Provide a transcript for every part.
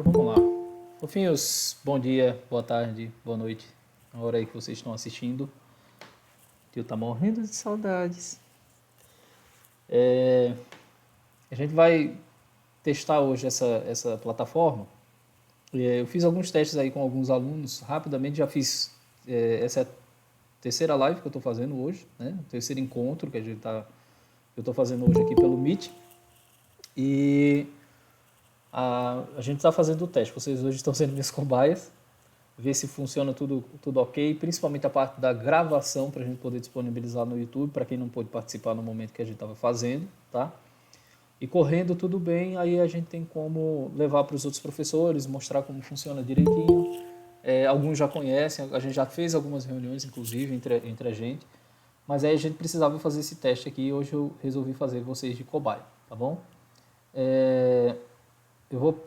Então vamos lá. Fofinhos, bom dia, boa tarde, boa noite. Na hora aí que vocês estão assistindo. O tio tá morrendo de saudades. A gente vai testar hoje essa plataforma. Eu fiz alguns testes aí com alguns alunos. Rapidamente já fiz. Essa é a terceira live que eu estou fazendo hoje, né? O terceiro encontro que eu estou fazendo hoje aqui pelo Meet. E a gente está fazendo o teste. Vocês hoje estão sendo minhas cobaias. Ver se funciona tudo ok, principalmente a parte da gravação para a gente poder disponibilizar no YouTube, para quem não pôde participar no momento que a gente estava fazendo, tá? E correndo tudo bem, aí a gente tem como levar para os outros professores, mostrar como funciona direitinho. Alguns já conhecem, a gente já fez algumas reuniões, inclusive, entre a gente, mas aí a gente precisava fazer esse teste aqui e hoje eu resolvi fazer vocês de cobaia, tá bom? Eu vou,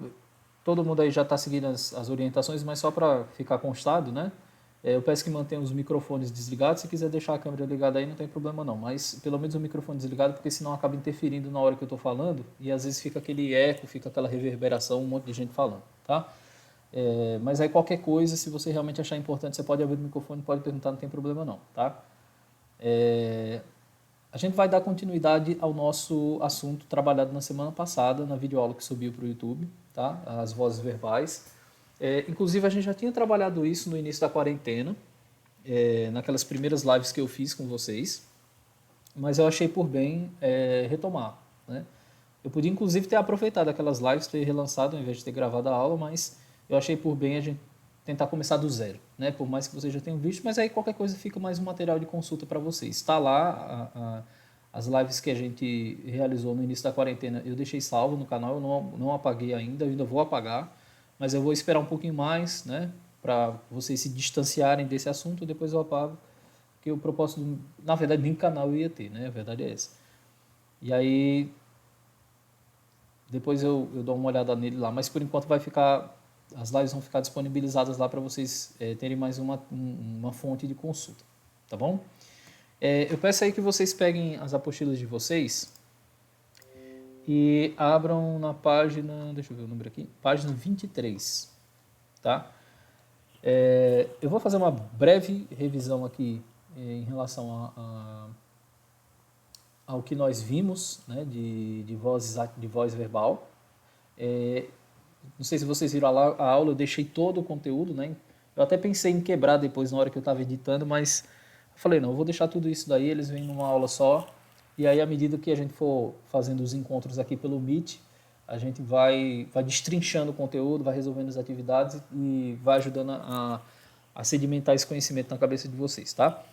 todo mundo aí já está seguindo as orientações, mas só para ficar constado, né? Eu peço que mantenha os microfones desligados. Se quiser deixar a câmera ligada aí, não tem problema não. Mas pelo menos o microfone desligado, porque senão acaba interferindo na hora que eu estou falando e às vezes fica aquele eco, fica aquela reverberação, um monte de gente falando, tá? Mas aí qualquer coisa, se você realmente achar importante, você pode abrir o microfone, pode perguntar, não tem problema não, tá? A gente vai dar continuidade ao nosso assunto trabalhado na semana passada, na videoaula que subiu para o YouTube, tá? As vozes verbais. Inclusive, a gente já tinha trabalhado isso no início da quarentena, naquelas primeiras lives que eu fiz com vocês, mas eu achei por bem retomar, né? Eu podia, inclusive, ter aproveitado aquelas lives, ter relançado, ao invés de ter gravado a aula, mas eu achei por bem a gente tentar começar do zero, né? Por mais que vocês já tenham visto, mas aí qualquer coisa fica mais um material de consulta para vocês. Está lá as lives que a gente realizou no início da quarentena, eu deixei salvo no canal, eu não apaguei ainda, eu ainda vou apagar, mas eu vou esperar um pouquinho mais, né? Para vocês se distanciarem desse assunto, depois eu apago, porque o propósito, na verdade, nem canal eu ia ter, né? A verdade é essa. E aí, depois eu dou uma olhada nele lá, mas por enquanto as lives vão ficar disponibilizadas lá para vocês terem mais uma fonte de consulta, tá bom? Eu peço aí que vocês peguem as apostilas de vocês e abram na página, deixa eu ver o número aqui, página 23, tá? Eu vou fazer uma breve revisão aqui em relação ao que nós vimos, né, de voz verbal. Não sei se vocês viram a aula, eu deixei todo o conteúdo, né? Eu até pensei em quebrar depois na hora que eu estava editando, mas eu falei, não, eu vou deixar tudo isso daí, eles vêm numa aula só, e aí à medida que a gente for fazendo os encontros aqui pelo Meet, a gente vai destrinchando o conteúdo, vai resolvendo as atividades e vai ajudando a sedimentar esse conhecimento na cabeça de vocês, tá?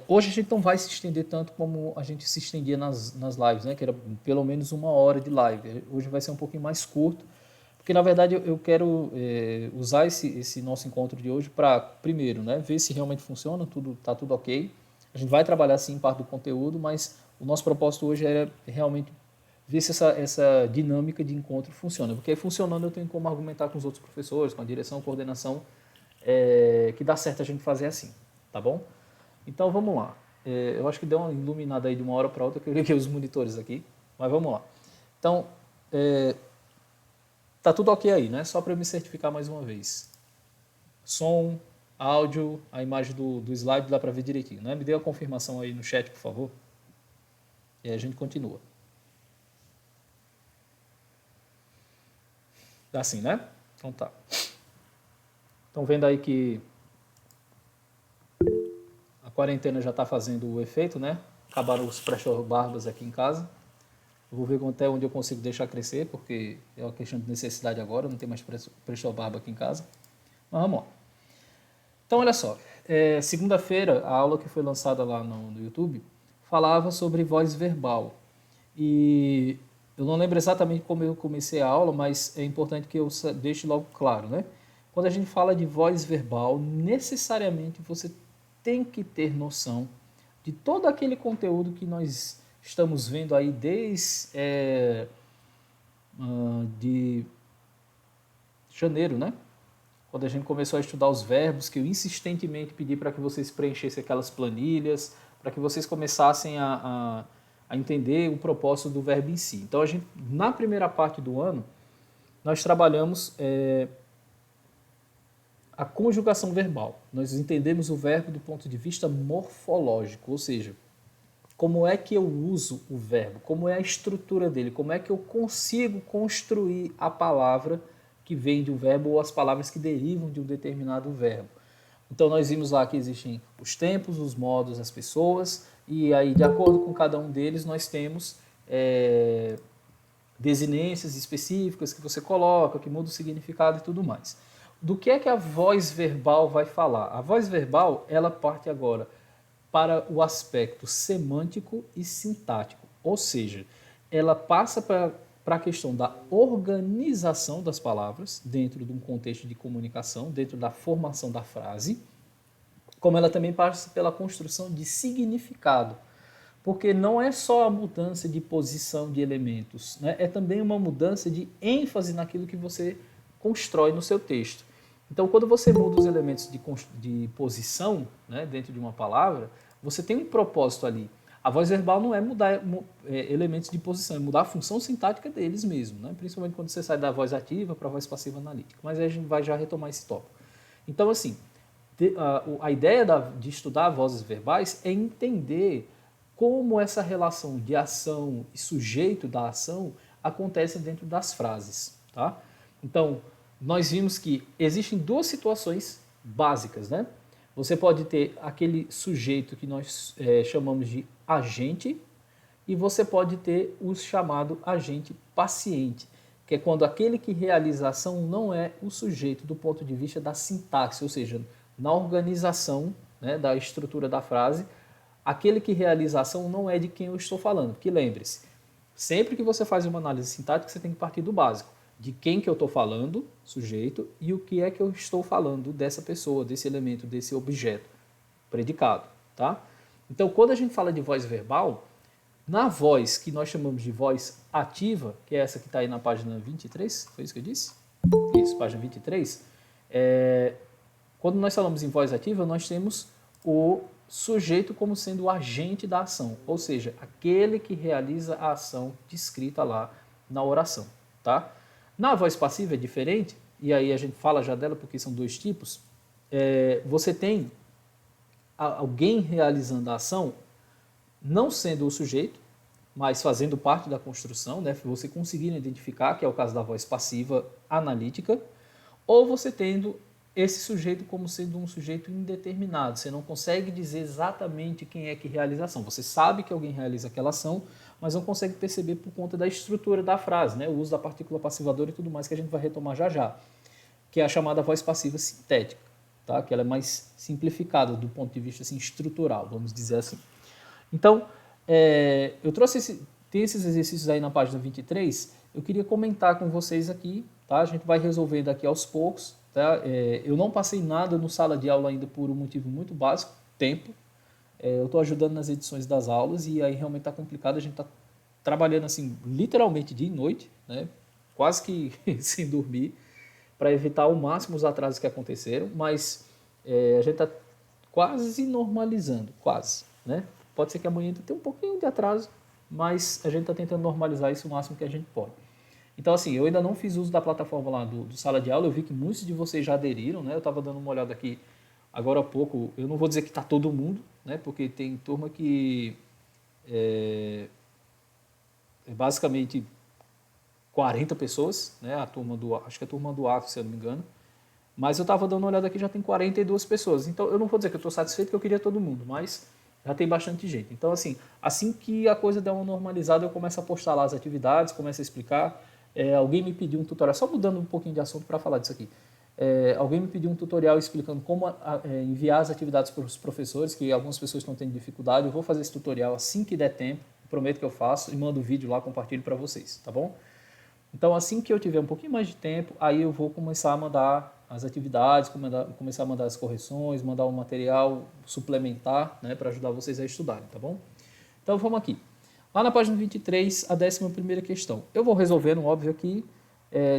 Hoje a gente não vai se estender tanto como a gente se estendia nas lives, né? Que era pelo menos uma hora de live. Hoje vai ser um pouquinho mais curto, porque na verdade eu quero usar esse nosso encontro de hoje para, primeiro, né, ver se realmente funciona, está tudo ok. A gente vai trabalhar sim parte do conteúdo, mas o nosso propósito hoje era realmente ver se essa dinâmica de encontro funciona. Porque funcionando eu tenho como argumentar com os outros professores, com a direção, coordenação, que dá certo a gente fazer assim, tá bom? Então vamos lá. Eu acho que deu uma iluminada aí de uma hora para outra, que eu liguei os monitores aqui, mas vamos lá. Então, tá tudo ok aí, né? Só para eu me certificar mais uma vez. Som, áudio, a imagem do slide dá para ver direitinho, né? Me dê a confirmação aí no chat, por favor. E aí a gente continua. Dá assim, né? Então tá. Estão vendo aí que a quarentena já está fazendo o efeito, né? Acabaram os pressure barbas aqui em casa. Eu vou ver até onde eu consigo deixar crescer, porque é uma questão de necessidade agora, não tem mais pressure barba aqui em casa. Mas vamos lá. Então, olha só. Segunda-feira, a aula que foi lançada lá no YouTube falava sobre voz verbal. E eu não lembro exatamente como eu comecei a aula, mas é importante que eu deixe logo claro, né? Quando a gente fala de voz verbal, necessariamente você tem que ter noção de todo aquele conteúdo que nós estamos vendo aí desde de janeiro, né? Quando a gente começou a estudar os verbos, que eu insistentemente pedi para que vocês preenchessem aquelas planilhas, para que vocês começassem a entender o propósito do verbo em si. Então, na primeira parte do ano, nós trabalhamos a conjugação verbal. Nós entendemos o verbo do ponto de vista morfológico, ou seja, como é que eu uso o verbo, como é a estrutura dele, como é que eu consigo construir a palavra que vem de um verbo ou as palavras que derivam de um determinado verbo. Então nós vimos lá que existem os tempos, os modos, as pessoas, e aí de acordo com cada um deles nós temos desinências específicas que você coloca, que muda o significado e tudo mais. Do que é que a voz verbal vai falar? A voz verbal, ela parte agora para o aspecto semântico e sintático, ou seja, ela passa para a questão da organização das palavras dentro de um contexto de comunicação, dentro da formação da frase, como ela também passa pela construção de significado, porque não é só a mudança de posição de elementos, né? É também uma mudança de ênfase naquilo que você constrói no seu texto. Então, quando você muda os elementos de posição, né, dentro de uma palavra, você tem um propósito ali. A voz verbal não é mudar elementos de posição, é mudar a função sintática deles mesmo, né? Principalmente quando você sai da voz ativa para a voz passiva analítica. Mas aí a gente vai já retomar esse tópico. Então, assim, a ideia de estudar vozes verbais é entender como essa relação de ação e sujeito da ação acontece dentro das frases, tá? Então, nós vimos que existem duas situações básicas, né? Você pode ter aquele sujeito que nós chamamos de agente e você pode ter o chamado agente paciente, que é quando aquele que realiza a ação não é o sujeito do ponto de vista da sintaxe, ou seja, na organização, né, da estrutura da frase, aquele que realiza a ação não é de quem eu estou falando. Porque lembre-se, sempre que você faz uma análise sintática, você tem que partir do básico. De quem que eu estou falando, sujeito, e o que é que eu estou falando dessa pessoa, desse elemento, desse objeto, predicado, tá? Então, quando a gente fala de voz verbal, na voz que nós chamamos de voz ativa, que é essa que está aí na página 23, foi isso que eu disse? Isso, página 23. Quando nós falamos em voz ativa, nós temos o sujeito como sendo o agente da ação, ou seja, aquele que realiza a ação descrita lá na oração, tá? Na voz passiva é diferente, e aí a gente fala já dela porque são dois tipos. Você tem alguém realizando a ação, não sendo o sujeito, mas fazendo parte da construção, né? Você conseguindo identificar, que é o caso da voz passiva analítica, ou você tendo esse sujeito como sendo um sujeito indeterminado. Você não consegue dizer exatamente quem é que realiza a ação. Você sabe que alguém realiza aquela ação, mas não consegue perceber por conta da estrutura da frase, né? O uso da partícula passivadora e tudo mais que a gente vai retomar já já, que é a chamada voz passiva sintética, tá? Que ela é mais simplificada do ponto de vista assim, estrutural, vamos dizer assim. Então, eu trouxe tem esses exercícios aí na página 23, eu queria comentar com vocês aqui, tá? A gente vai resolver daqui aos poucos, tá? Eu não passei nada no sala de aula ainda por um motivo muito básico, tempo. Eu estou ajudando nas edições das aulas e aí realmente está complicado, a gente está trabalhando assim, literalmente dia e noite, né? Quase que sem dormir, para evitar ao máximo os atrasos que aconteceram, mas a gente está quase normalizando, quase, né? Pode ser que amanhã tenha um pouquinho de atraso, mas a gente está tentando normalizar isso o máximo que a gente pode. Então, assim, eu ainda não fiz uso da plataforma lá do sala de aula, eu vi que muitos de vocês já aderiram, né? Eu estava dando uma olhada aqui agora há pouco, eu não vou dizer que está todo mundo, né? Porque tem turma que é basicamente 40 pessoas, né? Acho que é a turma do Acre, se eu não me engano. Mas eu estava dando uma olhada aqui, já tem 42 pessoas. Então, eu não vou dizer que eu estou satisfeito, porque eu queria todo mundo, mas já tem bastante gente. Então, assim que a coisa der uma normalizada, eu começo a postar lá as atividades, começo a explicar. Alguém me pediu um tutorial, só mudando um pouquinho de assunto para falar disso aqui. Alguém me pediu um tutorial explicando como enviar as atividades para os professores, que algumas pessoas estão tendo dificuldade. Eu vou fazer esse tutorial assim que der tempo, prometo que eu faço, e mando o vídeo lá, compartilho para vocês, tá bom? Então, assim que eu tiver um pouquinho mais de tempo, aí eu vou começar a mandar as atividades, começar a mandar as correções, mandar um material suplementar, né, para ajudar vocês a estudarem, tá bom? Então, vamos aqui. Lá na página 23, a 11ª questão. Eu vou resolvendo, óbvio, aqui.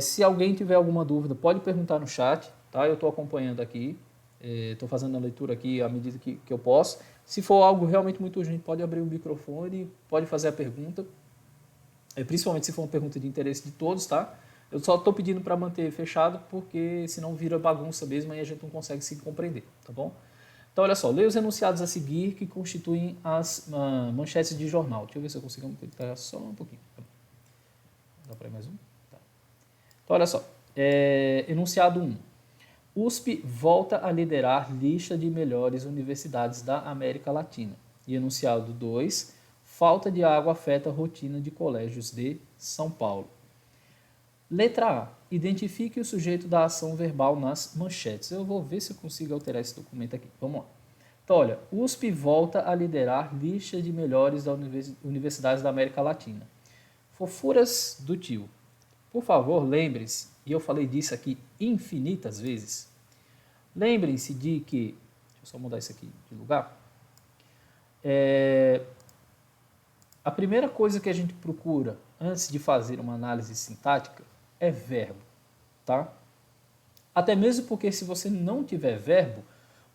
Se alguém tiver alguma dúvida, pode perguntar no chat, tá? Eu estou acompanhando aqui, estou fazendo a leitura aqui à medida que eu posso. Se for algo realmente muito urgente, pode abrir o microfone, pode fazer a pergunta. Principalmente se for uma pergunta de interesse de todos, tá? Eu só estou pedindo para manter fechado, porque senão vira bagunça mesmo e a gente não consegue se compreender, tá bom? Então, olha só, leia os enunciados a seguir que constituem as manchetes de jornal. Deixa eu ver se eu consigo ampliar só um pouquinho. Dá para ir mais um? Tá. Então, olha só. Enunciado 1. USP volta a liderar lista de melhores universidades da América Latina. E enunciado 2. Falta de água afeta a rotina de colégios de São Paulo. Letra A. Identifique o sujeito da ação verbal nas manchetes. Eu vou ver se eu consigo alterar esse documento aqui. Vamos lá. Então, olha, USP volta a liderar lista de melhores da universidades da América Latina. Fofuras do tio. Por favor, lembre-se, e eu falei disso aqui infinitas vezes, lembrem-se de que, deixa eu só mudar isso aqui de lugar, a primeira coisa que a gente procura antes de fazer uma análise sintática é verbo, tá? Até mesmo porque se você não tiver verbo,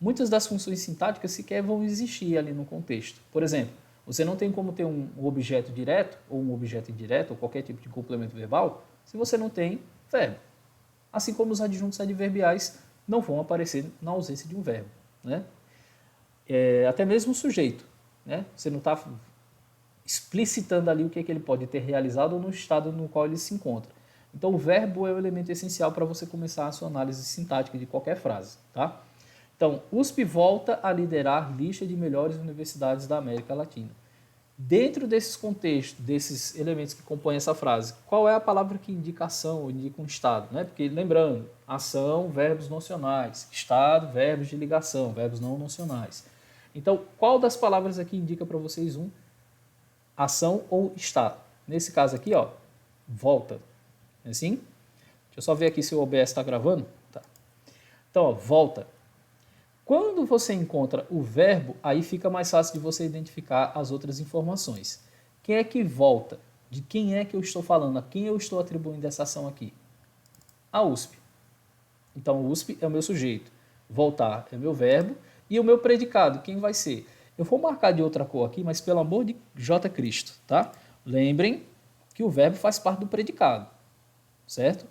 muitas das funções sintáticas sequer vão existir ali no contexto. Por exemplo, você não tem como ter um objeto direto, ou um objeto indireto, ou qualquer tipo de complemento verbal, se você não tem verbo. Assim como os adjuntos adverbiais não vão aparecer na ausência de um verbo, né? Até mesmo o sujeito, né? Você não está explicitando ali o que ele pode ter realizado ou no estado no qual ele se encontra. Então, o verbo é o elemento essencial para você começar a sua análise sintática de qualquer frase, tá? Então, USP volta a liderar lista de melhores universidades da América Latina. Dentro desses contextos, desses elementos que compõem essa frase, qual é a palavra que indica ação ou indica um estado, né? Porque, lembrando, ação, verbos nocionais, estado, verbos de ligação, verbos não nocionais. Então, qual das palavras aqui indica para vocês ação ou estado? Nesse caso aqui, ó, volta. É assim? Deixa eu só ver aqui se o OBS está gravando. Tá. Então, ó, volta. Quando você encontra o verbo, aí fica mais fácil de você identificar as outras informações. Quem é que volta? De quem é que eu estou falando? A quem eu estou atribuindo essa ação aqui? A USP. Então, o USP é o meu sujeito. Voltar é meu verbo. E o meu predicado, quem vai ser? Eu vou marcar de outra cor aqui, mas pelo amor de J Cristo, tá? Lembrem que o verbo faz parte do predicado, certo?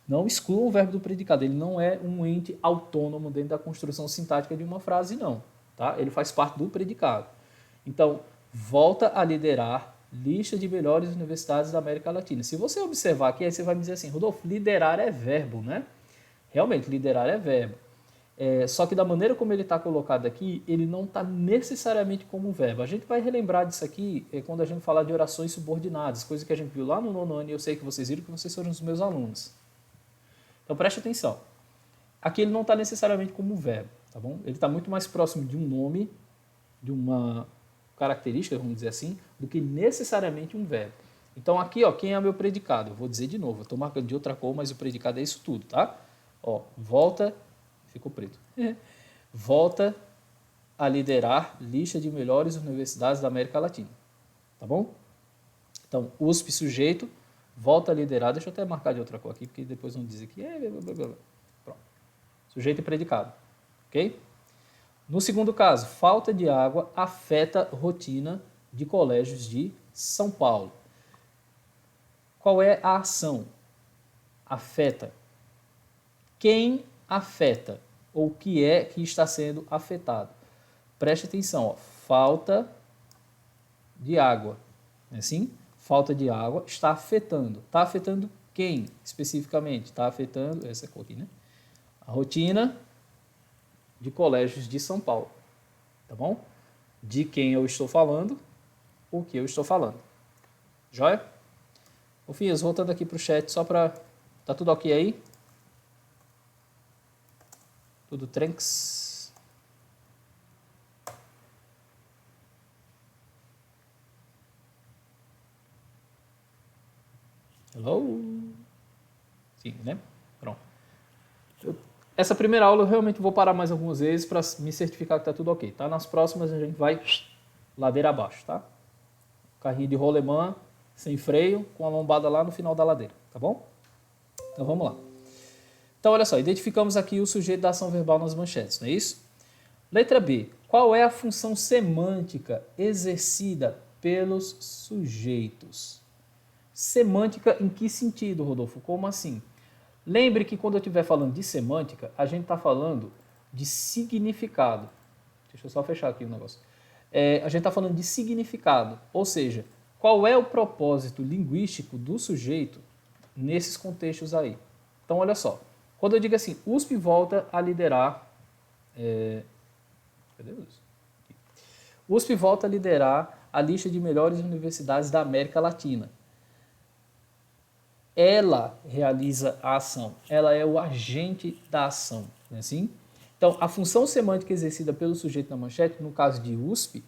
Não excluam o verbo do predicado, ele não é um ente autônomo dentro da construção sintática de uma frase, não. Tá? Ele faz parte do predicado. Então, volta a liderar lista de melhores universidades da América Latina. Se você observar aqui, aí você vai me dizer assim, Rodolfo, liderar é verbo, né? Realmente, liderar é verbo. Só que da maneira como ele está colocado aqui, ele não está necessariamente como verbo. A gente vai relembrar disso aqui quando a gente falar de orações subordinadas, coisa que a gente viu lá no nono ano e eu sei que vocês viram, que vocês foram os meus alunos. Então preste atenção. Aqui ele não está necessariamente como verbo, tá bom? Ele está muito mais próximo de um nome, de uma característica, vamos dizer assim, do que necessariamente um verbo. Então aqui, ó, quem é o meu predicado? Eu vou dizer de novo, eu estou marcando de outra cor, mas o predicado é isso tudo, tá? Ó, volta, ficou preto. Volta a liderar lista de melhores universidades da América Latina, tá bom? Então, USP sujeito, volta a liderar, deixa eu até marcar de outra cor aqui, porque depois vão dizer que pronto. Sujeito e predicado, ok? No segundo caso, falta de água afeta rotina de colégios de São Paulo. Qual é a ação? Afeta. Quem afeta? Ou o que é que está sendo afetado? Preste atenção, ó, falta de água, não é assim? Falta de água está afetando. Está afetando quem especificamente? Está afetando, essa cor aqui, né? A rotina de colégios de São Paulo, tá bom? De quem eu estou falando, o que eu estou falando. Joia? Ô, filhos, voltando aqui para o chat, só para... Tá tudo ok aí? Tudo tranks? Hello? Sim, né? Pronto. Essa primeira aula eu realmente vou parar mais algumas vezes para me certificar que está tudo ok, tá? Nas próximas a gente vai ladeira abaixo, tá? Carrinho de rolemã, sem freio, com a lombada lá no final da ladeira, tá bom? Então vamos lá. Então olha só, identificamos aqui o sujeito da ação verbal nas manchetes, não é isso? Letra B. Qual é a função semântica exercida pelos sujeitos? Semântica em que sentido, Rodolfo? Como assim? Lembre que quando eu estiver falando de semântica, a gente está falando de significado. Deixa eu só fechar aqui o negócio. A gente está falando de significado, ou seja, qual é o propósito linguístico do sujeito nesses contextos aí. Então, olha só. Quando eu digo assim, USP volta a liderar... Cadê isso? USP volta a liderar a lista de melhores universidades da América Latina. Ela realiza a ação, ela é o agente da ação, não é assim? Então, a função semântica exercida pelo sujeito na manchete, no caso de USP,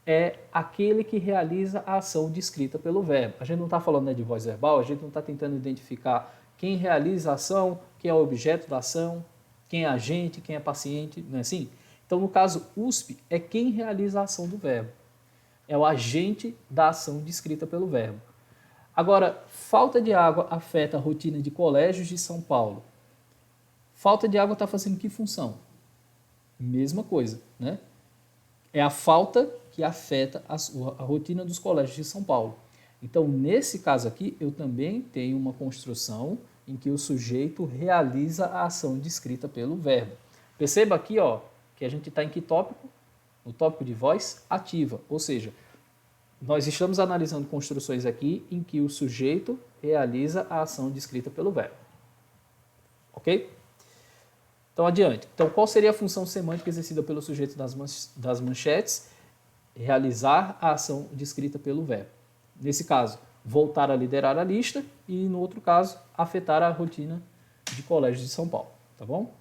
é aquele que realiza a ação descrita pelo verbo. A gente não está falando, né, de voz verbal, a gente não está tentando identificar quem realiza a ação, quem é o objeto da ação, quem é agente, quem é paciente, não é assim? Então, no caso, USP é quem realiza a ação do verbo. É o agente da ação descrita pelo verbo. Agora, falta de água afeta a rotina de colégios de São Paulo. Falta de água está fazendo que função? Mesma coisa, né? É a falta que afeta a rotina dos colégios de São Paulo. Então, nesse caso aqui, eu também tenho uma construção em que o sujeito realiza a ação descrita pelo verbo. Perceba aqui, ó, que a gente está em que tópico? No tópico de voz ativa, ou seja, nós estamos analisando construções aqui em que o sujeito realiza a ação descrita pelo verbo. Ok? Então, adiante. Então, qual seria a função semântica exercida pelo sujeito das manchetes? Realizar a ação descrita pelo verbo. Nesse caso, voltar a liderar a lista e, no outro caso, afetar a rotina de colégios de São Paulo. Tá bom?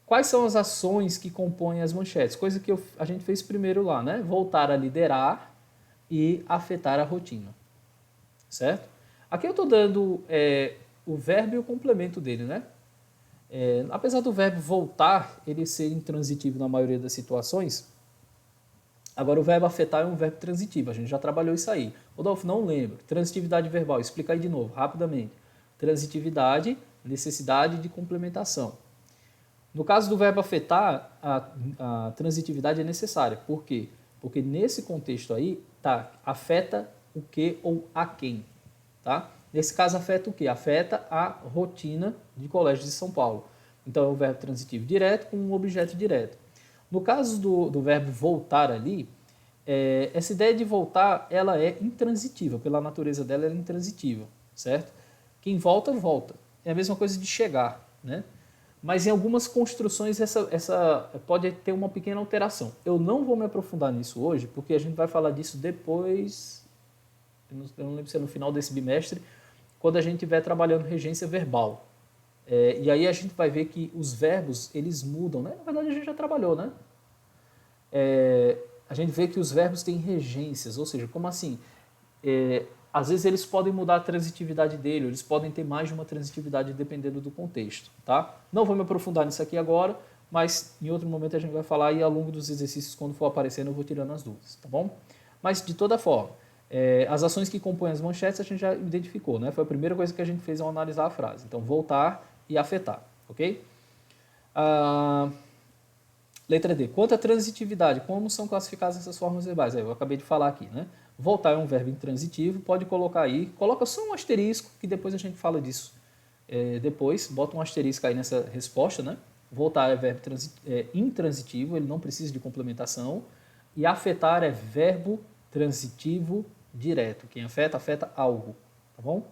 Quais são as ações que compõem as manchetes? Coisa que a gente fez primeiro lá, né? Voltar a liderar e afetar a rotina. Certo? Aqui eu estou dando o verbo e o complemento dele, né? Apesar do verbo voltar ele ser intransitivo na maioria das situações, agora o verbo afetar é um verbo transitivo, a gente já trabalhou isso aí. Rodolfo, não lembro. Transitividade verbal, explica aí de novo, rapidamente. Transitividade, necessidade de complementação. No caso do verbo afetar, a transitividade é necessária. Por quê? Porque nesse contexto aí, afeta o que ou a quem. Tá? Nesse caso, afeta o quê? Afeta a rotina de colégios de São Paulo. Então, é um verbo transitivo direto com um objeto direto. No caso do verbo voltar ali, essa ideia de voltar, ela é intransitiva. Pela natureza dela, ela é intransitiva, certo? Quem volta, volta. É a mesma coisa de chegar, né? Mas em algumas construções essa pode ter uma pequena alteração. Eu não vou me aprofundar nisso hoje, porque a gente vai falar disso depois, eu não lembro se é no final desse bimestre, quando a gente estiver trabalhando regência verbal. E aí a gente vai ver que os verbos, eles mudam, né? Na verdade a gente já trabalhou, né? A gente vê que os verbos têm regências, ou seja, como assim? Às vezes eles podem mudar a transitividade dele, eles podem ter mais de uma transitividade dependendo do contexto, tá? Não vou me aprofundar nisso aqui agora, mas em outro momento a gente vai falar e ao longo dos exercícios, quando for aparecendo, eu vou tirando as dúvidas, tá bom? Mas, de toda forma, as ações que compõem as manchetes a gente já identificou, né? Foi a primeira coisa que a gente fez ao analisar a frase. Então, voltar e afetar, ok? Letra D. Quanto à transitividade, como são classificadas essas formas verbais? Eu acabei de falar aqui, né? Voltar é um verbo intransitivo, pode colocar aí, coloca só um asterisco, que depois a gente fala disso. Depois, bota um asterisco aí nessa resposta, né? Voltar é verbo intransitivo, ele não precisa de complementação. E afetar é verbo transitivo direto. Quem afeta, afeta algo, tá bom?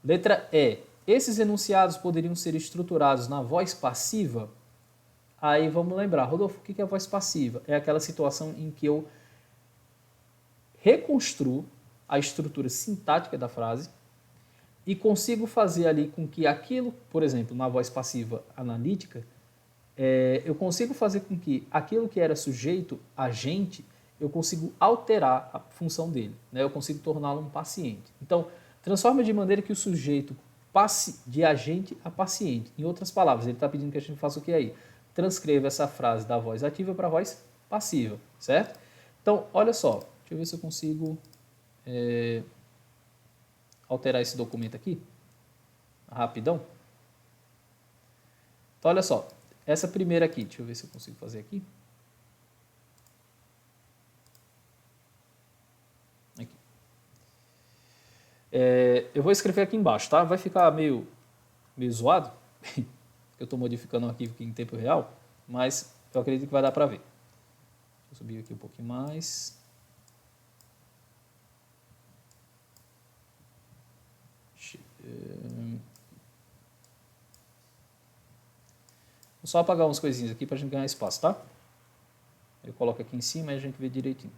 Letra E. Esses enunciados poderiam ser estruturados na voz passiva? Aí vamos lembrar, Rodolfo, o que é a voz passiva? É aquela situação em que eu reconstruo a estrutura sintática da frase e consigo fazer ali com que aquilo, por exemplo, na voz passiva analítica, eu consigo fazer com que aquilo que era sujeito, agente, eu consigo alterar a função dele, né? Eu consigo torná-lo um paciente. Então, transforma de maneira que o sujeito passe de agente a paciente. Em outras palavras, ele está pedindo que a gente faça o que aí? Transcreva essa frase da voz ativa para a voz passiva, certo? Então, olha só, deixa eu ver se eu consigo alterar esse documento aqui, rapidão. Então, olha só, essa primeira aqui, deixa eu ver se eu consigo fazer aqui. Eu vou escrever aqui embaixo, tá? Vai ficar meio zoado, porque eu estou modificando o arquivo aqui em tempo real, mas eu acredito que vai dar para ver. Deixa eu subir aqui um pouquinho mais. Vou só apagar umas coisinhas aqui para a gente ganhar espaço, tá? Eu coloco aqui em cima e a gente vê direitinho.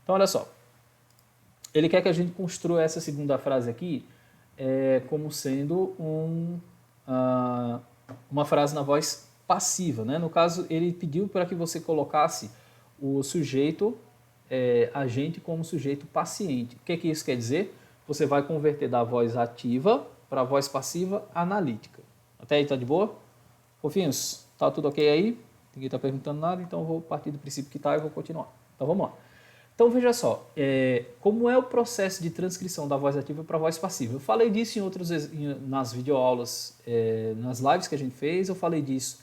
Então, olha só. Ele quer que a gente construa essa segunda frase aqui como sendo uma frase na voz passiva, né? No caso, ele pediu para que você colocasse o sujeito agente como sujeito paciente. O que isso quer dizer? Você vai converter da voz ativa para a voz passiva analítica. Até aí tá de boa? Fofinhos, tá tudo ok aí? Ninguém está perguntando nada, então eu vou partir do princípio que tá e vou continuar. Então vamos lá. Então veja só, como é o processo de transcrição da voz ativa para a voz passiva. Eu falei disso nas videoaulas, nas lives que a gente fez, eu falei disso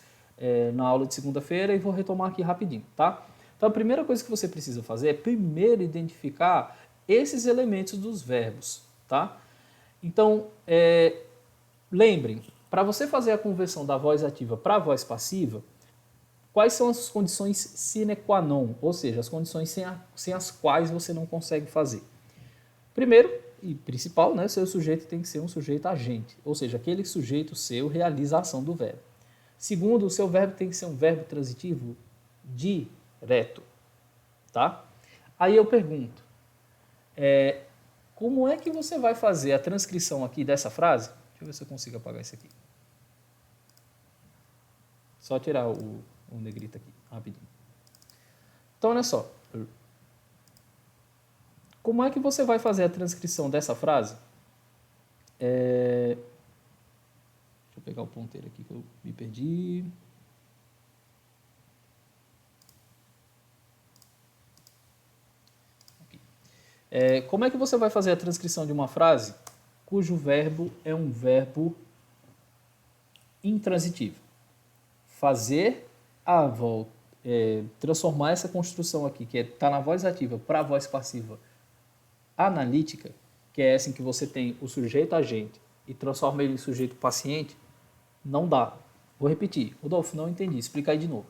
na aula de segunda-feira e vou retomar aqui rapidinho, tá? Então a primeira coisa que você precisa fazer é primeiro identificar esses elementos dos verbos, tá? Então, lembrem, para você fazer a conversão da voz ativa para a voz passiva, quais são as condições sine qua non, ou seja, as condições sem as quais você não consegue fazer? Primeiro e principal, né, seu sujeito tem que ser um sujeito agente, ou seja, aquele sujeito seu realiza a ação do verbo. Segundo, o seu verbo tem que ser um verbo transitivo direto, tá? Aí eu pergunto, como é que você vai fazer a transcrição aqui dessa frase? Deixa eu ver se eu consigo apagar isso aqui. Só tirar o negrito aqui, rapidinho. Então, olha só. Como é que você vai fazer a transcrição dessa frase? Deixa eu pegar o ponteiro aqui que eu me perdi. Como é que você vai fazer a transcrição de uma frase cujo verbo é um verbo intransitivo? Fazer a volta, transformar essa construção aqui, que está na voz ativa, para a voz passiva analítica, que é essa em que você tem o sujeito agente e transforma ele em sujeito paciente, não dá. Vou repetir. Rodolfo, não entendi. Explica aí de novo.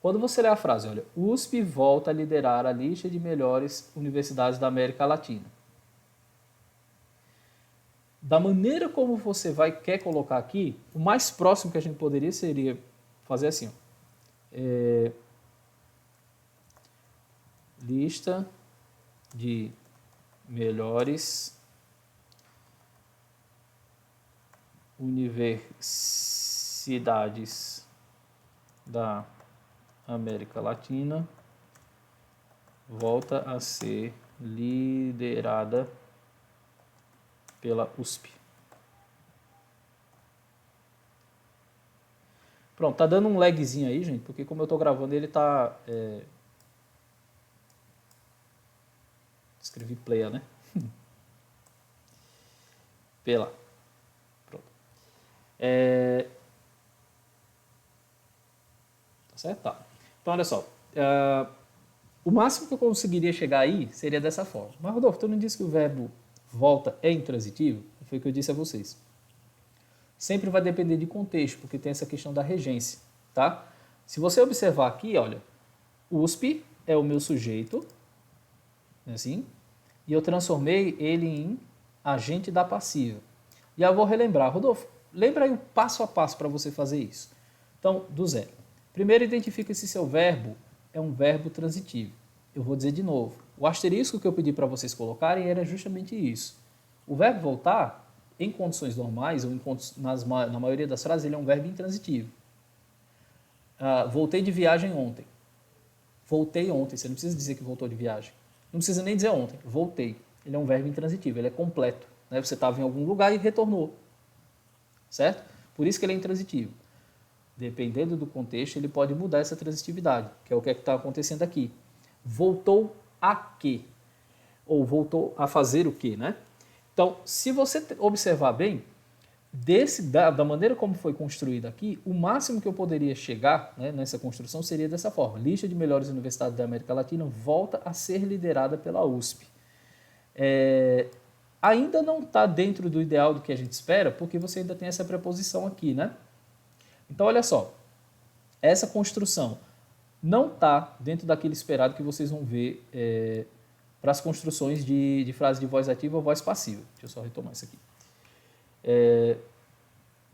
Quando você lê a frase, olha, USP volta a liderar a lista de melhores universidades da América Latina. Da maneira como você quer colocar aqui, o mais próximo que a gente poderia seria fazer assim, ó. Lista de melhores universidades da América Latina volta a ser liderada pela USP. Pronto, tá dando um lagzinho aí, gente, porque como eu tô gravando ele tá... Escrevi player, né? Pela. Pronto. Tá certo? Tá. Então, olha só. O máximo que eu conseguiria chegar aí seria dessa forma. Mas, Rodolfo, tu não disse que o verbo volta é intransitivo? Foi o que eu disse a vocês. Sempre vai depender de contexto, porque tem essa questão da regência, tá? Se você observar aqui, olha, USP é o meu sujeito, assim, e eu transformei ele em agente da passiva. E eu vou relembrar, Rodolfo, lembra aí o passo a passo para você fazer isso. Então, do zero. Primeiro, identifica se seu verbo é um verbo transitivo. Eu vou dizer de novo. O asterisco que eu pedi para vocês colocarem era justamente isso. O verbo voltar, em condições normais, ou na maioria das frases, ele é um verbo intransitivo. Voltei de viagem ontem. Voltei ontem. Você não precisa dizer que voltou de viagem. Não precisa nem dizer ontem. Voltei. Ele é um verbo intransitivo. Ele é completo. Né? Você estava em algum lugar e retornou. Certo? Por isso que ele é intransitivo. Dependendo do contexto, ele pode mudar essa transitividade, que é o que está acontecendo aqui. Voltou a quê? Ou voltou a fazer o quê, né? Então, se você observar bem, Da maneira como foi construído aqui, o máximo que eu poderia chegar, né, nessa construção seria dessa forma. Lista de melhores universidades da América Latina volta a ser liderada pela USP. Ainda não está dentro do ideal do que a gente espera, porque você ainda tem essa preposição aqui, né? Então, olha só, essa construção não está dentro daquele esperado que vocês vão ver para as construções de frase de voz ativa ou voz passiva. Deixa eu só retomar isso aqui.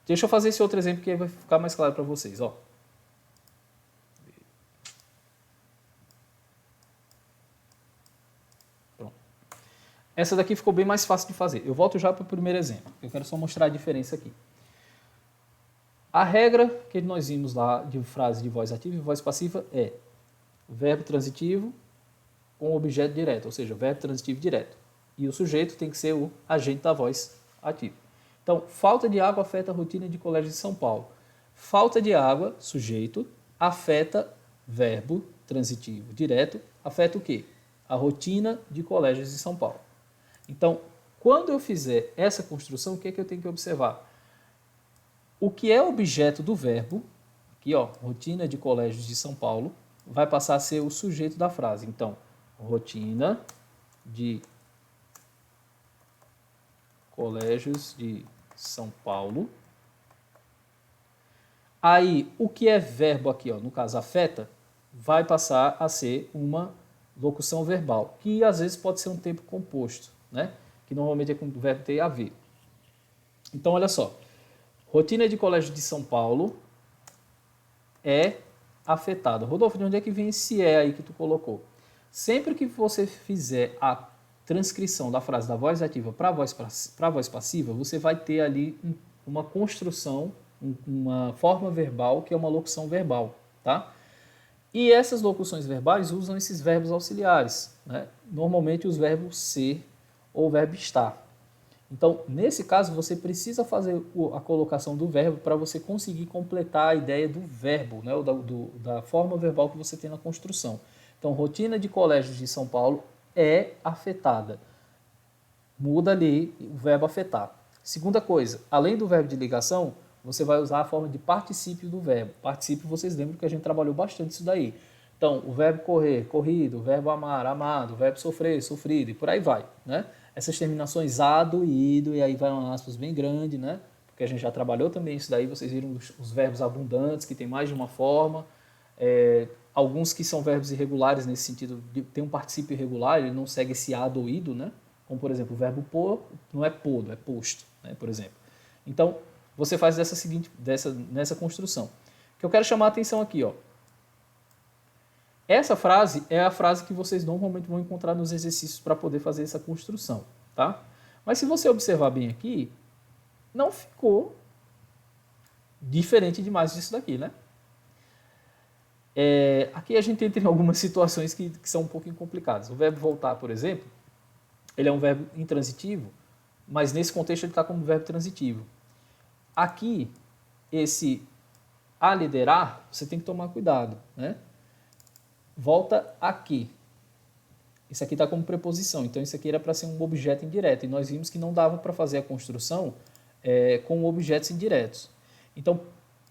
Deixa eu fazer esse outro exemplo que aí vai ficar mais claro para vocês. Ó. Pronto. Essa daqui ficou bem mais fácil de fazer. Eu volto já para o primeiro exemplo. Eu quero só mostrar a diferença aqui. A regra que nós vimos lá de frase de voz ativa e voz passiva é verbo transitivo com objeto direto, ou seja, verbo transitivo direto. E o sujeito tem que ser o agente da voz ativa. Então, falta de água afeta a rotina de colégio de São Paulo. Falta de água, sujeito, afeta verbo transitivo direto, afeta o quê? A rotina de colégios de São Paulo. Então, quando eu fizer essa construção, o que é que eu tenho que observar? O que é objeto do verbo, aqui ó, rotina de colégios de São Paulo, vai passar a ser o sujeito da frase. Então, rotina de colégios de São Paulo. Aí, o que é verbo aqui, ó, no caso afeta, vai passar a ser uma locução verbal, que às vezes pode ser um tempo composto, né? Que normalmente é com o verbo ter a ver. Então, olha só. Rotina de colégio de São Paulo é afetada. Rodolfo, de onde é que vem esse é aí que tu colocou? Sempre que você fizer a transcrição da frase da voz ativa para a voz passiva, você vai ter ali uma construção, uma forma verbal que é uma locução verbal, tá? E essas locuções verbais usam esses verbos auxiliares, né? Normalmente os verbos ser ou verbo estar. Então, nesse caso, você precisa fazer a colocação do verbo para você conseguir completar a ideia do verbo, né? Da forma verbal que você tem na construção. Então, rotina de colégios de São Paulo é afetada. Muda ali o verbo afetar. Segunda coisa, além do verbo de ligação, você vai usar a forma de particípio do verbo. Particípio, vocês lembram que a gente trabalhou bastante isso daí. Então, o verbo correr, corrido, o verbo amar, amado, o verbo sofrer, sofrido, e por aí vai, né? Essas terminações ado e ido, e aí vai um aspas bem grande, né? Porque a gente já trabalhou também isso daí, vocês viram os verbos abundantes, que tem mais de uma forma. Alguns que são verbos irregulares, nesse sentido, tem um particípio irregular, ele não segue esse ado ou ido, né? Como, por exemplo, o verbo pôr não é podo, é posto, né? Por exemplo. Então, você faz nessa construção. O que eu quero chamar a atenção aqui, ó. Essa frase é a frase que vocês normalmente vão encontrar nos exercícios para poder fazer essa construção, tá? Mas se você observar bem aqui, não ficou diferente demais disso daqui, né? Aqui a gente entra em algumas situações que são um pouquinho complicadas. O verbo voltar, por exemplo, ele é um verbo intransitivo, mas nesse contexto ele está como verbo transitivo. Aqui, esse a liderar, você tem que tomar cuidado, né? Volta aqui. Isso aqui está como preposição, então isso aqui era para ser um objeto indireto, e nós vimos que não dava para fazer a construção com objetos indiretos. Então,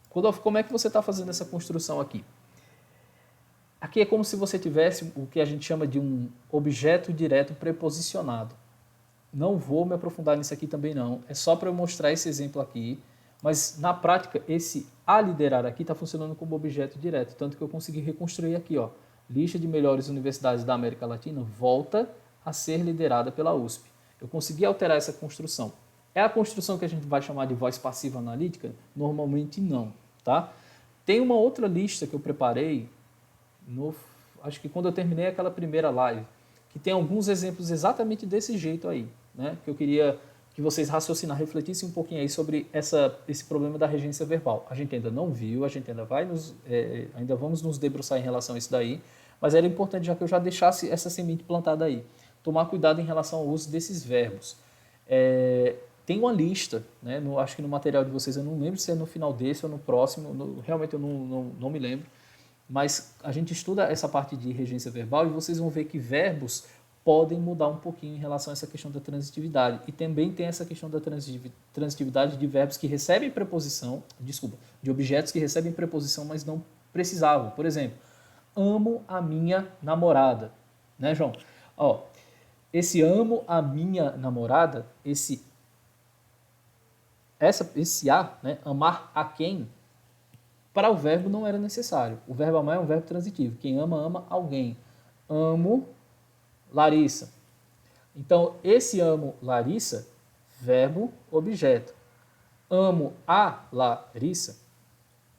Rodolfo, como é que você está fazendo essa construção aqui? Aqui é como se você tivesse o que a gente chama de um objeto direto preposicionado. Não vou me aprofundar nisso aqui também não, é só para eu mostrar esse exemplo aqui, mas na prática esse a liderar aqui está funcionando como objeto direto, tanto que eu consegui reconstruir aqui, ó. Lista de melhores universidades da América Latina volta a ser liderada pela USP. Eu consegui alterar essa construção. É a construção que a gente vai chamar de voz passiva analítica? Normalmente não, tá? Tem uma outra lista que eu preparei, acho que quando eu terminei aquela primeira live, que tem alguns exemplos exatamente desse jeito aí, né? Que eu queria que vocês raciocinassem, refletissem um pouquinho aí sobre esse problema da regência verbal. A gente ainda não viu, a gente ainda ainda vamos nos debruçar em relação a isso daí, mas era importante já que eu já deixasse essa semente plantada aí. Tomar cuidado em relação ao uso desses verbos. Tem uma lista, né, acho que no material de vocês, eu não lembro se é no final desse ou no próximo, realmente eu não me lembro, mas a gente estuda essa parte de regência verbal e vocês vão ver que verbos podem mudar um pouquinho em relação a essa questão da transitividade. E também tem essa questão da transitividade de verbos que recebem preposição, de objetos que recebem preposição, mas não precisavam. Por exemplo, amo a minha namorada. Né, João? Ó, esse amo a minha namorada, esse a, né, amar a quem, para o verbo não era necessário. O verbo amar é um verbo transitivo. Quem ama, ama alguém. Amo Larissa. Então, esse amo Larissa, verbo, objeto. Amo a Larissa,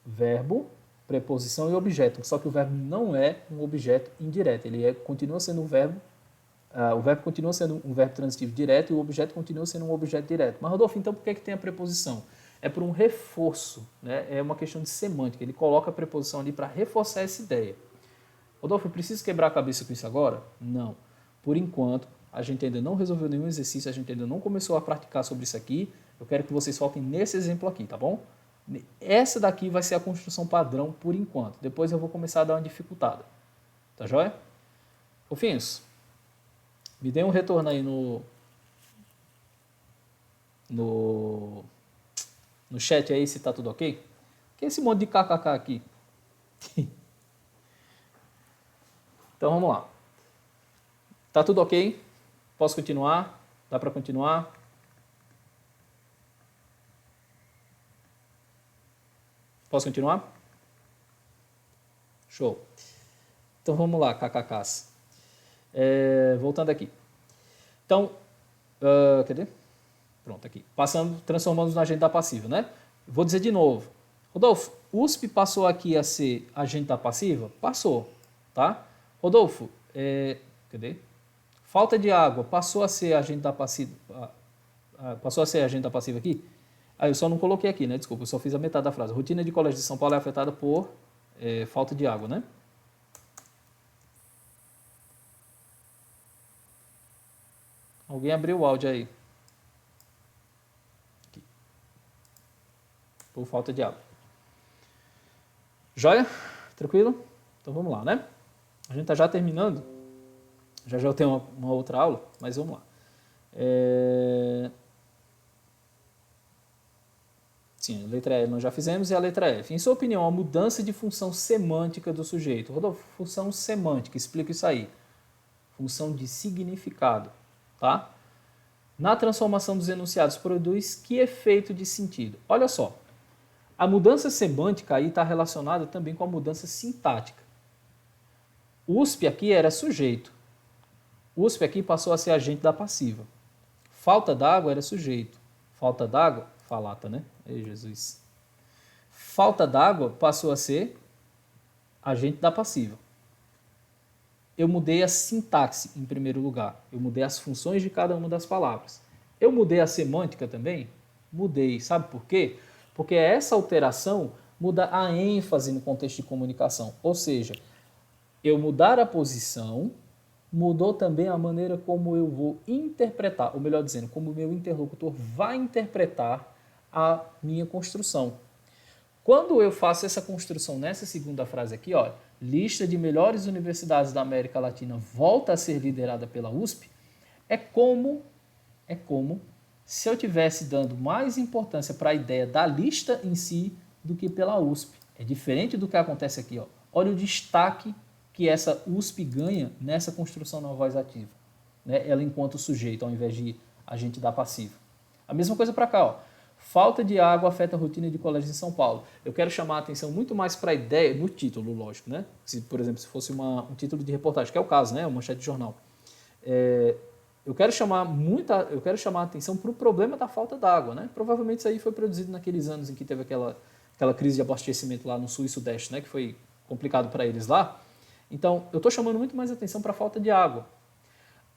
verbo, preposição e objeto. Só que o verbo não é um objeto indireto. Ele continua sendo um verbo. O verbo continua sendo um verbo transitivo direto e o objeto continua sendo um objeto direto. Mas, Rodolfo, então por que tem a preposição? É por um reforço, né? É uma questão de semântica. Ele coloca a preposição ali para reforçar essa ideia. Rodolfo, eu preciso quebrar a cabeça com isso agora? Não. Por enquanto, a gente ainda não resolveu nenhum exercício, a gente ainda não começou a praticar sobre isso aqui. Eu quero que vocês foquem nesse exemplo aqui, tá bom? Essa daqui vai ser a construção padrão por enquanto. Depois eu vou começar a dar uma dificultada. Tá joia? Ô, Finhos, me dê um retorno aí no chat aí se tá tudo ok. Que é esse monte de kkk aqui? Então vamos lá. Tá tudo ok? Posso continuar? Dá para continuar? Posso continuar? Show. Então vamos lá, kkks. Voltando aqui. Então, cadê? Pronto, aqui. Transformando no agente da passiva, né? Vou dizer de novo. Rodolfo, USP passou aqui a ser agente da passiva? Passou, tá? Rodolfo, cadê? Falta de água passou a ser agente da passiva? Passou a ser agente da passiva aqui? Eu só não coloquei aqui, né? Desculpa, eu só fiz a metade da frase. A rotina de colégio de São Paulo é afetada por falta de água, né? Alguém abriu o áudio aí. Aqui. Por falta de água. Joia? Tranquilo? Então vamos lá, né? A gente está já terminando. Já eu tenho uma outra aula, mas vamos lá. Sim, a letra E nós já fizemos e a letra F. Em sua opinião, a mudança de função semântica do sujeito. Rodolfo, função semântica, explica isso aí. Função de significado, tá? Na transformação dos enunciados, produz que efeito de sentido? Olha só, a mudança semântica aí está relacionada também com a mudança sintática. USP aqui era sujeito. USP aqui passou a ser agente da passiva. Falta d'água era sujeito. Falta d'água, falata, né? Ei, Jesus. Falta d'água passou a ser agente da passiva. Eu mudei a sintaxe em primeiro lugar. Eu mudei as funções de cada uma das palavras. Eu mudei a semântica também? Mudei. Sabe por quê? Porque essa alteração muda a ênfase no contexto de comunicação. Ou seja, eu mudar a posição mudou também a maneira como eu vou interpretar, ou melhor dizendo, como o meu interlocutor vai interpretar a minha construção. Quando eu faço essa construção nessa segunda frase aqui, ó, lista de melhores universidades da América Latina volta a ser liderada pela USP, é como se eu estivesse dando mais importância para a ideia da lista em si do que pela USP. É diferente do que acontece aqui, ó. Olha o destaque que essa USP ganha nessa construção na voz ativa, né? Ela enquanto sujeito, ao invés de agente da passiva. A mesma coisa para cá, ó. Falta de água afeta a rotina de colégios em São Paulo. Eu quero chamar a atenção muito mais para a ideia, no título, lógico, né? Se, por exemplo, se fosse um título de reportagem, que é o caso, né? Uma manchete de jornal. Eu quero chamar a atenção para o problema da falta d'água, né? Provavelmente isso aí foi produzido naqueles anos em que teve aquela crise de abastecimento lá no sul e sudeste, né? Que foi complicado para eles lá. Então, eu estou chamando muito mais atenção para a falta de água.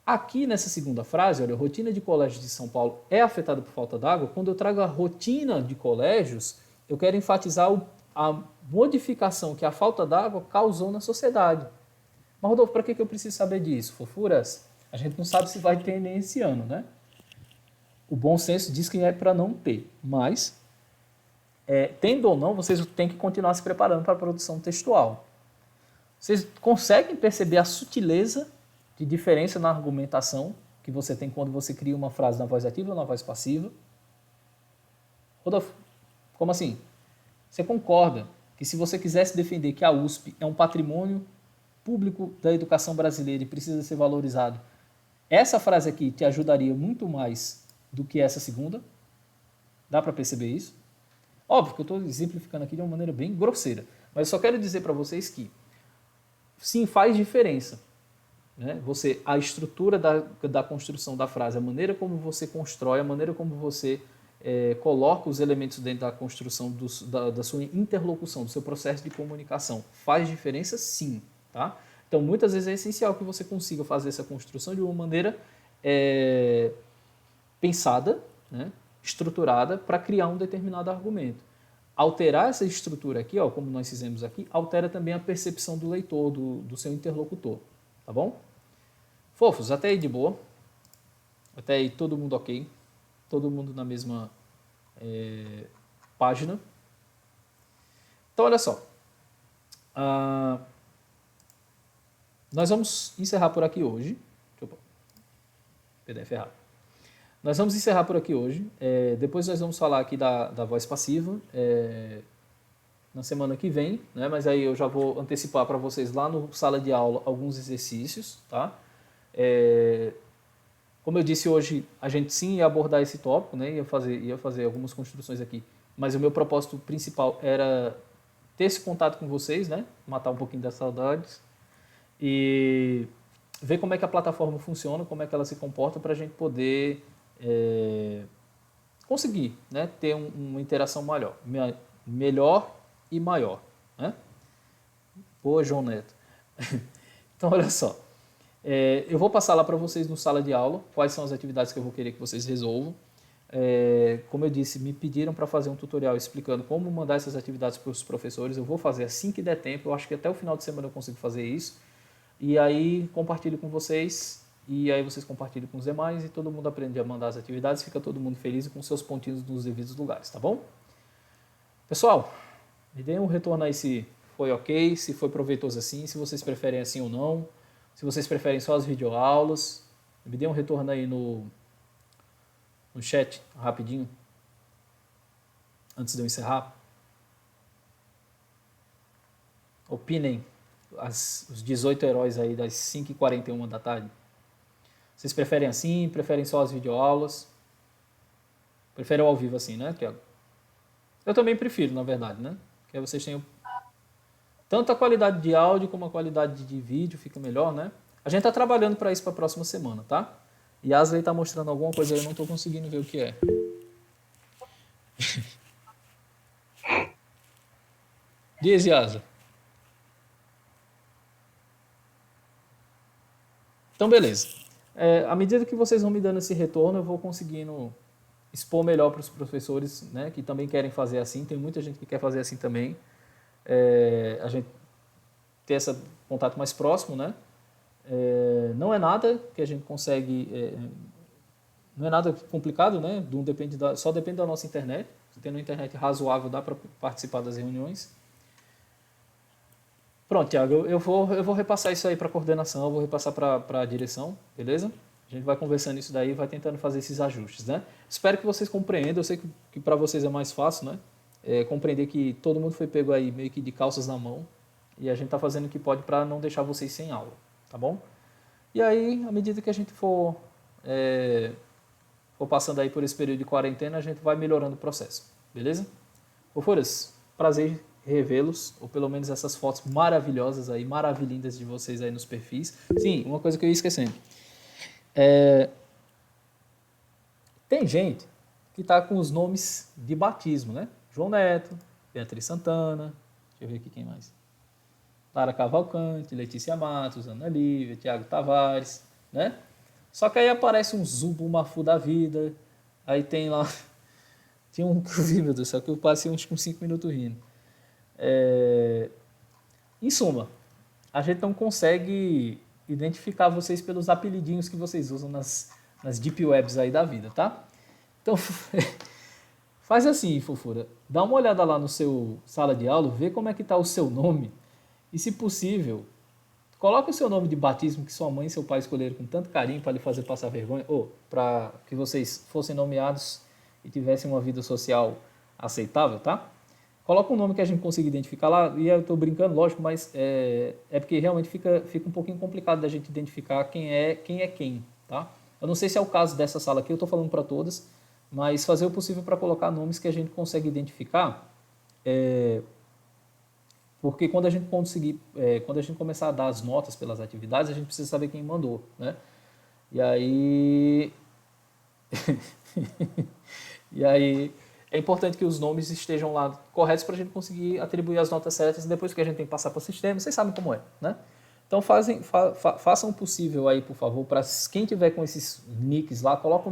Aqui nessa segunda frase, olha, a rotina de colégios de São Paulo é afetada por falta d'água. Quando eu trago a rotina de colégios, eu quero enfatizar a modificação que a falta d'água causou na sociedade. Mas, Rodolfo, para que eu preciso saber disso? Fofuras? A gente não sabe se vai ter nem esse ano, né? O bom senso diz que é para não ter, mas, tendo ou não, vocês têm que continuar se preparando para a produção textual. Vocês conseguem perceber a sutileza de diferença na argumentação que você tem quando você cria uma frase na voz ativa ou na voz passiva. Rodolfo, como assim? Você concorda que se você quisesse defender que a USP é um patrimônio público da educação brasileira e precisa ser valorizado, essa frase aqui te ajudaria muito mais do que essa segunda? Dá para perceber isso? Óbvio que eu estou exemplificando aqui de uma maneira bem grosseira, mas eu só quero dizer para vocês que sim, faz diferença. Né? A estrutura da construção da frase, a maneira como você constrói, a maneira como você coloca os elementos dentro da construção da sua interlocução, do seu processo de comunicação, faz diferença sim. Tá? Então, muitas vezes é essencial que você consiga fazer essa construção de uma maneira pensada, né? Estruturada, para criar um determinado argumento. Alterar essa estrutura aqui, ó, como nós fizemos aqui, altera também a percepção do leitor, do seu interlocutor. Tá bom? Fofos, até aí de boa. Até aí todo mundo ok. Todo mundo na mesma página. Então, olha só. Nós vamos encerrar por aqui hoje. PDF errado. Nós vamos encerrar por aqui hoje. Depois nós vamos falar aqui da voz passiva na semana que vem, né? Mas aí eu já vou antecipar para vocês lá no sala de aula alguns exercícios, tá? Como eu disse hoje, a gente sim ia abordar esse tópico, né? Ia fazer algumas construções aqui, mas o meu propósito principal era ter esse contato com vocês, né? Matar um pouquinho das saudades e ver como é que a plataforma funciona, como é que ela se comporta para a gente poder conseguir, né? Ter uma interação melhor e maior, né? Boa, João Neto. Então, olha só. Eu vou passar lá para vocês no sala de aula quais são as atividades que eu vou querer que vocês resolvam. Como eu disse, me pediram para fazer um tutorial explicando como mandar essas atividades para os professores. Eu vou fazer assim que der tempo. Eu acho que até o final de semana eu consigo fazer isso. E aí compartilho com vocês. E aí vocês compartilham com os demais. E todo mundo aprende a mandar as atividades. Fica todo mundo feliz e com seus pontinhos nos devidos lugares, tá bom? Pessoal, me deem um retorno aí se foi ok, se foi proveitoso assim, se vocês preferem assim ou não. Se vocês preferem só as videoaulas, me dê um retorno aí no chat, rapidinho, antes de eu encerrar. Opinem os 18 heróis aí das 5h41 da tarde. Vocês preferem assim? Preferem só as videoaulas? Preferem ao vivo assim, né, Tiago? Eu também prefiro, na verdade, né? Que aí vocês tenham tanto a qualidade de áudio como a qualidade de vídeo, fica melhor, né? A gente está trabalhando para isso para a próxima semana, tá? E a Asley está mostrando alguma coisa aí, eu não estou conseguindo ver o que é. Diz, Yasa. Então, beleza. À medida que vocês vão me dando esse retorno, eu vou conseguindo expor melhor para os professores, né, que também querem fazer assim. Tem muita gente que quer fazer assim também. A gente ter esse contato mais próximo, né? Não é nada que a gente consegue, não é nada complicado, né? Só depende da nossa internet. Se tem uma internet razoável, dá para participar das reuniões. Pronto, Thiago, eu vou repassar isso aí para a coordenação, eu vou repassar para a direção, beleza? A gente vai conversando isso daí e vai tentando fazer esses ajustes, né? Espero que vocês compreendam, eu sei que para vocês é mais fácil, né? Compreender que todo mundo foi pego aí meio que de calças na mão e a gente está fazendo o que pode para não deixar vocês sem aula, tá bom? E aí, à medida que a gente for passando aí por esse período de quarentena, a gente vai melhorando o processo, beleza? Fofuras, prazer revê-los, ou pelo menos essas fotos maravilhosas aí, maravilhindas de vocês aí nos perfis. Sim, uma coisa que eu ia esquecendo. Tem gente que está com os nomes de batismo, né? João Neto, Beatriz Santana, deixa eu ver aqui quem mais. Lara Cavalcante, Letícia Matos, Ana Lívia, Tiago Tavares, né? Só que aí aparece um Zubumafu da vida, aí tem lá... Tinha um que eu vi, meu Deus, só que eu passei uns 5 minutos rindo. Em suma, a gente não consegue identificar vocês pelos apelidinhos que vocês usam nas deep webs aí da vida, tá? Então, faz assim, fofura. Dá uma olhada lá no seu sala de aula, vê como é que está o seu nome e, se possível, Coloque o seu nome de batismo que sua mãe e seu pai escolheram com tanto carinho para lhe fazer passar vergonha, ou para que vocês fossem nomeados e tivessem uma vida social aceitável, tá? Coloca um nome que a gente consiga identificar lá, e eu estou brincando, lógico, mas é porque realmente fica um pouquinho complicado da gente identificar quem é quem, tá? Eu não sei se é o caso dessa sala aqui, eu estou falando para todas, mas fazer o possível para colocar nomes que a gente consegue identificar, porque quando a gente quando a gente começar a dar as notas pelas atividades, a gente precisa saber quem mandou, né? E aí, e aí é importante que os nomes estejam lá corretos para a gente conseguir atribuir as notas certas depois que a gente tem que passar para o sistema. Vocês sabem como é, né? Então façam o possível aí, por favor, para quem tiver com esses nicks lá, coloca o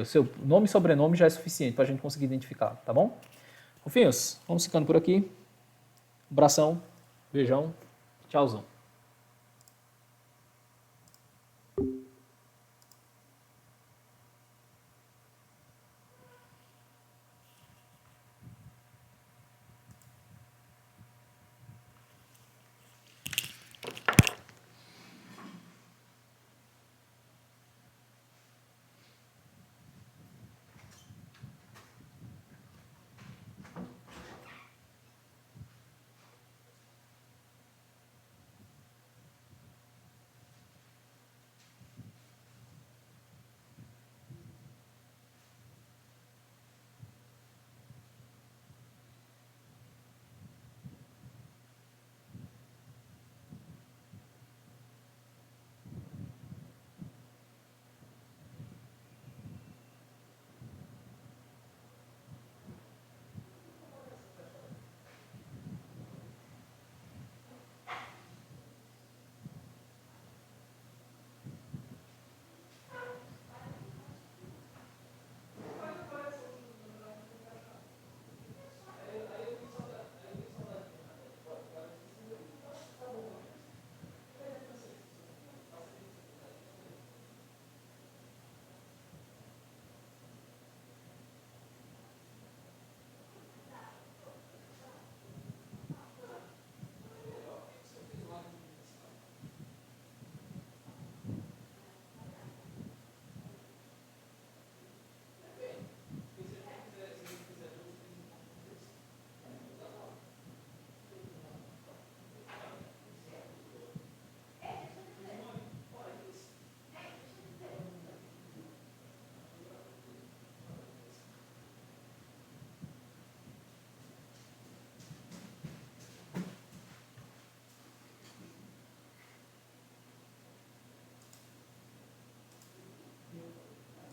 seu nome e sobrenome já é suficiente para a gente conseguir identificar, tá bom? Fofinhos, vamos ficando por aqui. Abração, beijão, tchauzão.